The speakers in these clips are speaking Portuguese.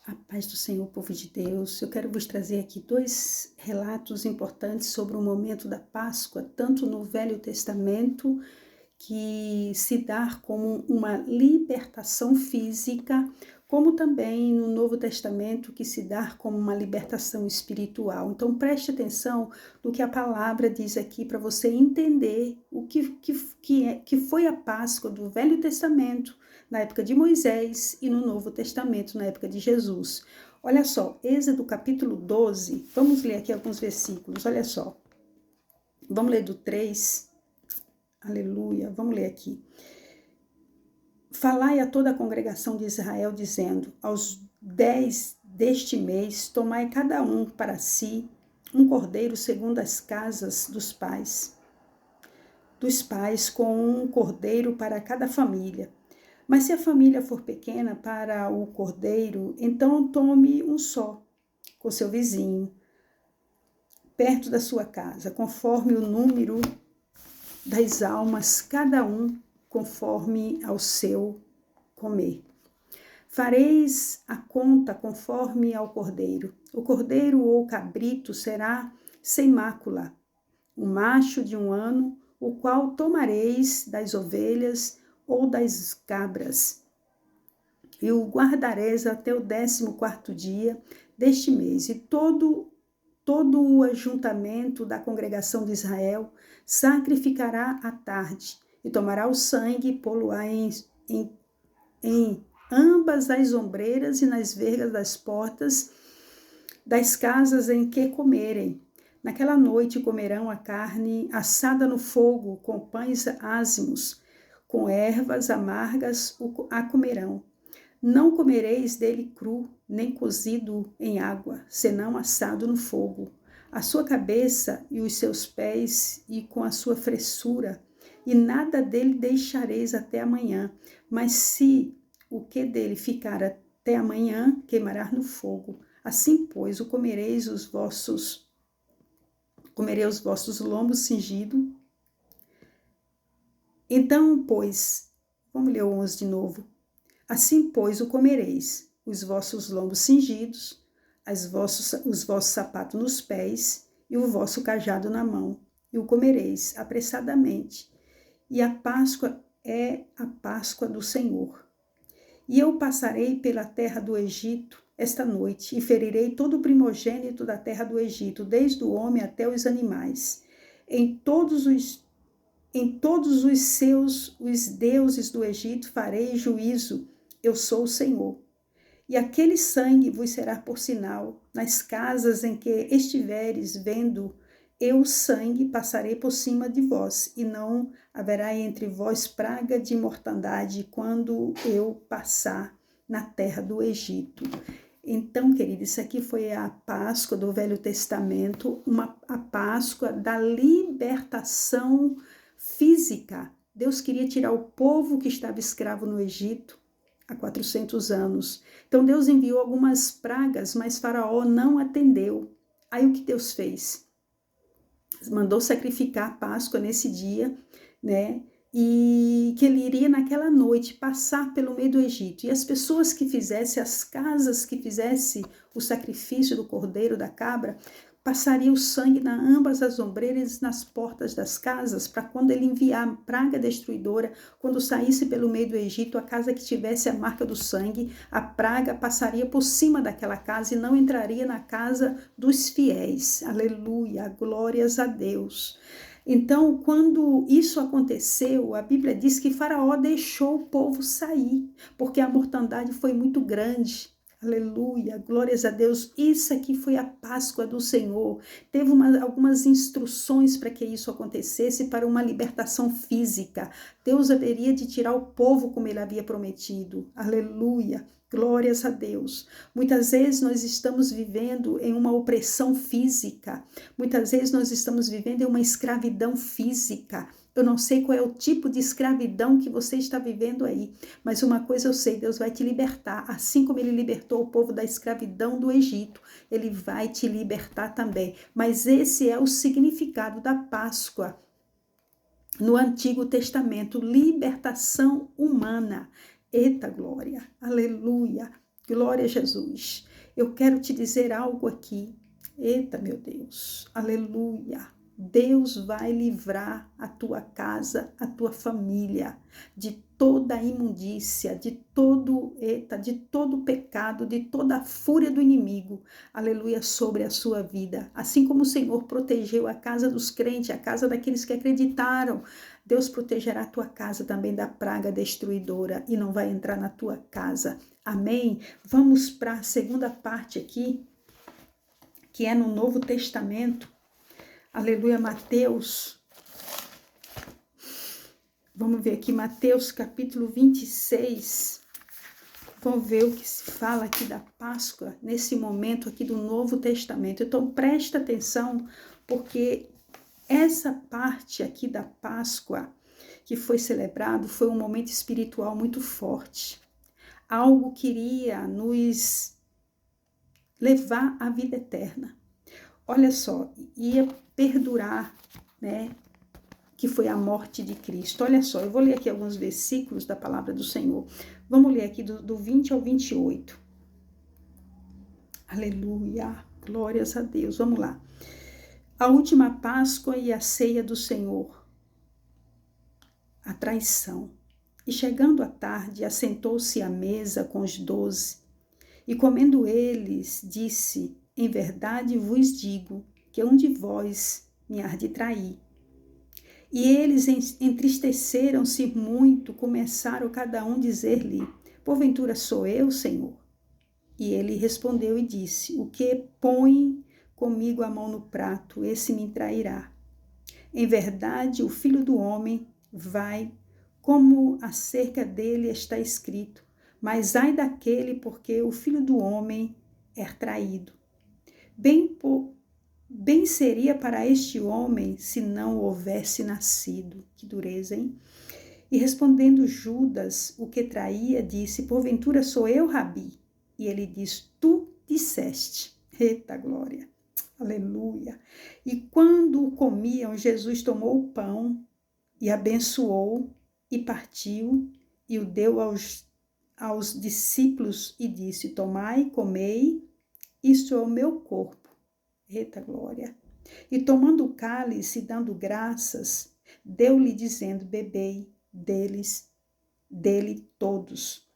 A paz do Senhor, povo de Deus. Eu quero vos trazer aqui dois relatos importantes sobre o momento da Páscoa, tanto no Velho Testamento, que se dá como uma libertação física, como também no Novo Testamento, que se dá como uma libertação espiritual. Então preste atenção no que a palavra diz aqui para você entender o que foi a Páscoa do Velho Testamento, na época de Moisés, e no Novo Testamento, na época de Jesus. Olha só, Êxodo capítulo 12, vamos ler aqui alguns versículos, olha só. Vamos ler do 3, aleluia, vamos ler aqui. Falai a toda a congregação de Israel, dizendo, aos 10 deste mês, tomai cada um para si um cordeiro segundo as casas dos pais, com um cordeiro para cada família. Mas se a família for pequena para o cordeiro, então tome um só, com seu vizinho, perto da sua casa, conforme o número das almas, cada um conforme ao seu comer. Fareis a conta conforme ao cordeiro. O cordeiro ou cabrito será sem mácula, um macho de 1 ano, o qual tomareis das ovelhas ou das cabras, e o guardareis até o 14º dia deste mês, e todo o ajuntamento da congregação de Israel sacrificará à tarde, e tomará o sangue e pô-lo-á em ambas as ombreiras e nas vergas das portas das casas em que comerem. Naquela noite comerão a carne assada no fogo, com pães ázimos, com ervas amargas a comerão. Não comereis dele cru, nem cozido em água, senão assado no fogo. A sua cabeça e os seus pés, e com a sua fressura, e nada dele deixareis até amanhã. Mas se o que dele ficar até amanhã, queimará no fogo. Assim, pois, comereis os vossos lombos cingidos. Então, pois, vamos ler o 11 de novo. Assim, pois, o comereis, os vossos lombos cingidos, os vossos sapatos nos pés, e o vosso cajado na mão, e o comereis apressadamente. E a Páscoa é a Páscoa do Senhor. E eu passarei pela terra do Egito esta noite, e ferirei todo o primogênito da terra do Egito, desde o homem até os animais. Em todos os os deuses do Egito farei juízo, eu sou o Senhor. E aquele sangue vos será por sinal, nas casas em que estiveres vendo, eu o sangue passarei por cima de vós, e não haverá entre vós praga de mortandade quando eu passar na terra do Egito. Então, querido, isso aqui foi a Páscoa do Velho Testamento, a Páscoa da libertação física. Deus queria tirar o povo que estava escravo no Egito há 400 anos. Então Deus enviou algumas pragas, mas Faraó não atendeu. Aí o que Deus fez? Mandou sacrificar a Páscoa nesse dia, né? E que ele iria naquela noite passar pelo meio do Egito. E as pessoas que fizessem, as casas que fizessem o sacrifício do cordeiro, da cabra, passaria o sangue na ambas as ombreiras nas portas das casas, para quando ele enviar a praga destruidora, quando saísse pelo meio do Egito, a casa que tivesse a marca do sangue, a praga passaria por cima daquela casa e não entraria na casa dos fiéis. Aleluia, glórias a Deus. Então, quando isso aconteceu, a Bíblia diz que Faraó deixou o povo sair, porque a mortandade foi muito grande. Aleluia, glórias a Deus. Isso aqui foi a Páscoa do Senhor. Teve algumas instruções para que isso acontecesse, para uma libertação física. Deus haveria de tirar o povo como ele havia prometido. Aleluia, glórias a Deus. Muitas vezes nós estamos vivendo em uma opressão física. Muitas vezes nós estamos vivendo em uma escravidão física. Eu não sei qual é o tipo de escravidão que você está vivendo aí, mas uma coisa eu sei, Deus vai te libertar. Assim como ele libertou o povo da escravidão do Egito, ele vai te libertar também. Mas esse é o significado da Páscoa no Antigo Testamento, libertação humana. Eita glória, aleluia. Glória a Jesus. Eu quero te dizer algo aqui. Eita, meu Deus. Aleluia. Deus vai livrar a tua casa, a tua família de toda imundícia, de todo pecado, de toda a fúria do inimigo. Aleluia, sobre a sua vida. Assim como o Senhor protegeu a casa dos crentes, a casa daqueles que acreditaram, Deus protegerá a tua casa também da praga destruidora e não vai entrar na tua casa. Amém? Vamos para a segunda parte aqui, que é no Novo Testamento. Aleluia, Mateus. Vamos ver aqui, Mateus capítulo 26. Vamos ver o que se fala aqui da Páscoa, nesse momento aqui do Novo Testamento. Então, presta atenção, porque essa parte aqui da Páscoa que foi celebrado foi um momento espiritual muito forte. Algo que iria nos levar à vida eterna. Olha só, ia perdurar, né, que foi a morte de Cristo. Olha só, eu vou ler aqui alguns versículos da palavra do Senhor. Vamos ler aqui do 20 ao 28. Aleluia, glórias a Deus. Vamos lá. A última Páscoa e a ceia do Senhor. A traição. E chegando à tarde, assentou-se à mesa com os 12. E comendo eles, disse: em verdade vos digo que um de vós me há de trair. E eles entristeceram-se muito, começaram cada um a dizer-lhe: porventura sou eu, Senhor? E ele respondeu e disse: o que põe comigo a mão no prato, esse me trairá. Em verdade, o Filho do Homem vai, como acerca dele está escrito, mas ai daquele porque o Filho do Homem é traído. Bem seria para este homem se não houvesse nascido. Que dureza, hein? E respondendo Judas, o que traía, disse: porventura sou eu, Rabi? E ele diz: tu disseste. Eita glória, aleluia. E quando comiam, Jesus tomou o pão e abençoou e partiu e o deu aos discípulos e disse: tomai, comei, isto é o meu corpo. Eita glória. E tomando o cálice e dando graças, deu-lhe dizendo: bebei dele todos.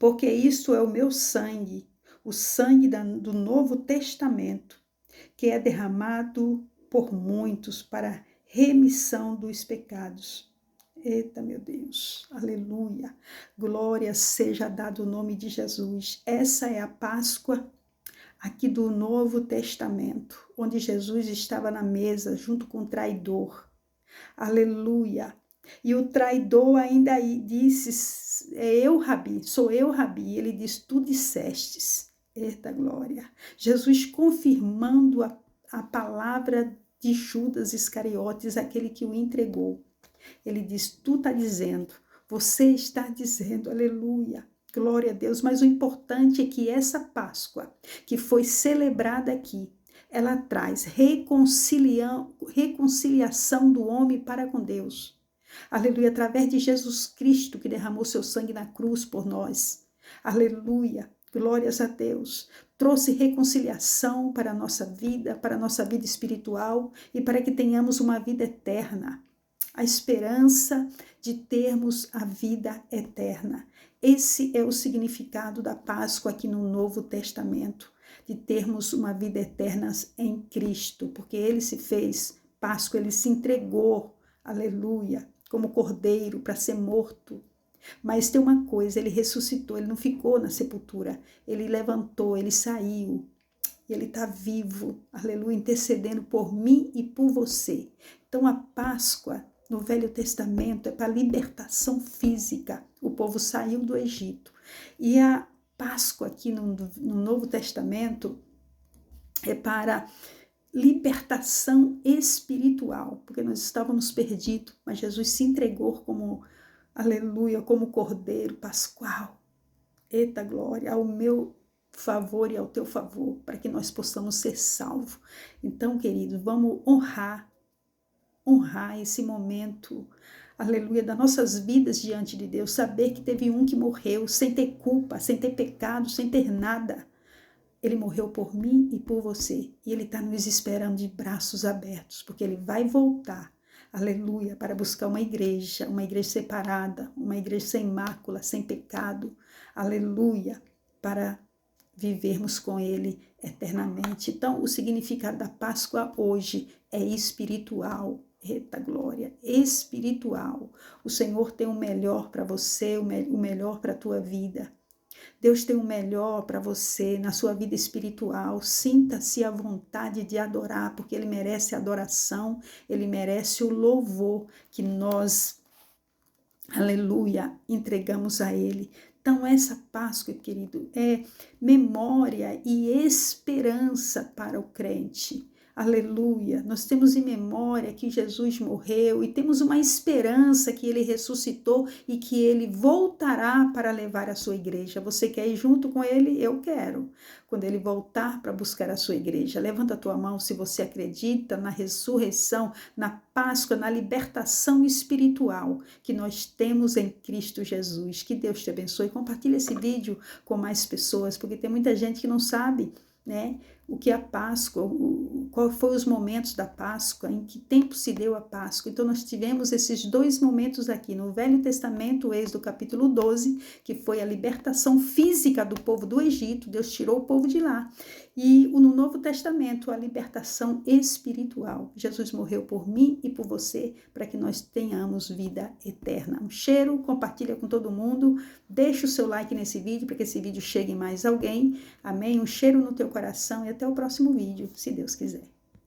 Porque isto é o meu sangue, o sangue do Novo Testamento, que é derramado por muitos para remissão dos pecados. Eita, meu Deus, aleluia. Glória seja dado o nome de Jesus. Essa é a Páscoa aqui do Novo Testamento, onde Jesus estava na mesa junto com o traidor. Aleluia. E o traidor ainda disse: é eu, Rabi, sou eu, Rabi. Ele diz: tu dissestes. Eita glória. Jesus confirmando a palavra de Judas Iscariotes, aquele que o entregou. Ele diz: tu está dizendo, você está dizendo, aleluia. Glória a Deus, mas o importante é que essa Páscoa, que foi celebrada aqui, ela traz reconciliação do homem para com Deus. Aleluia, através de Jesus Cristo, que derramou seu sangue na cruz por nós. Aleluia, glórias a Deus. Trouxe reconciliação para a nossa vida espiritual e para que tenhamos uma vida eterna. A esperança de termos a vida eterna. Esse é o significado da Páscoa aqui no Novo Testamento, de termos uma vida eterna em Cristo, porque ele se fez Páscoa, ele se entregou, aleluia, como cordeiro para ser morto. Mas tem uma coisa, ele ressuscitou, ele não ficou na sepultura, ele levantou, ele saiu, e ele está vivo, aleluia, intercedendo por mim e por você. Então a Páscoa no Velho Testamento é para libertação física. O povo saiu do Egito. E a Páscoa aqui no Novo Testamento é para libertação espiritual, porque nós estávamos perdidos, mas Jesus se entregou como, aleluia, como cordeiro pascual. Eita glória, ao meu favor e ao teu favor, para que nós possamos ser salvos. Então, queridos, vamos honrar esse momento, aleluia, das nossas vidas diante de Deus, saber que teve um que morreu sem ter culpa, sem ter pecado, sem ter nada. Ele morreu por mim e por você. E Ele está nos esperando de braços abertos, porque Ele vai voltar, aleluia, para buscar uma igreja separada, uma igreja sem mácula, sem pecado, aleluia, para vivermos com Ele eternamente. Então, o significado da Páscoa hoje é espiritual. Eita glória, espiritual. O Senhor tem o melhor para você, o melhor para a tua vida. Deus tem o melhor para você na sua vida espiritual. Sinta-se à vontade de adorar, porque Ele merece adoração, Ele merece o louvor que nós, aleluia, entregamos a Ele. Então, essa Páscoa, querido, é memória e esperança para o crente. Aleluia! Nós temos em memória que Jesus morreu e temos uma esperança que Ele ressuscitou e que Ele voltará para levar a sua igreja. Você quer ir junto com Ele? Eu quero. Quando Ele voltar para buscar a sua igreja, levanta a tua mão se você acredita na ressurreição, na Páscoa, na libertação espiritual que nós temos em Cristo Jesus. Que Deus te abençoe. Compartilhe esse vídeo com mais pessoas, porque tem muita gente que não sabe, né, o que é a Páscoa, qual foram os momentos da Páscoa, em que tempo se deu a Páscoa. Então nós tivemos esses dois momentos aqui no Velho Testamento, o Êxodo capítulo 12, que foi a libertação física do povo do Egito, Deus tirou o povo de lá. E no Novo Testamento, a libertação espiritual. Jesus morreu por mim e por você, para que nós tenhamos vida eterna. Um cheiro, compartilha com todo mundo, deixa o seu like nesse vídeo, para que esse vídeo chegue mais alguém. Amém? Um cheiro no teu coração e até o próximo vídeo, se Deus quiser.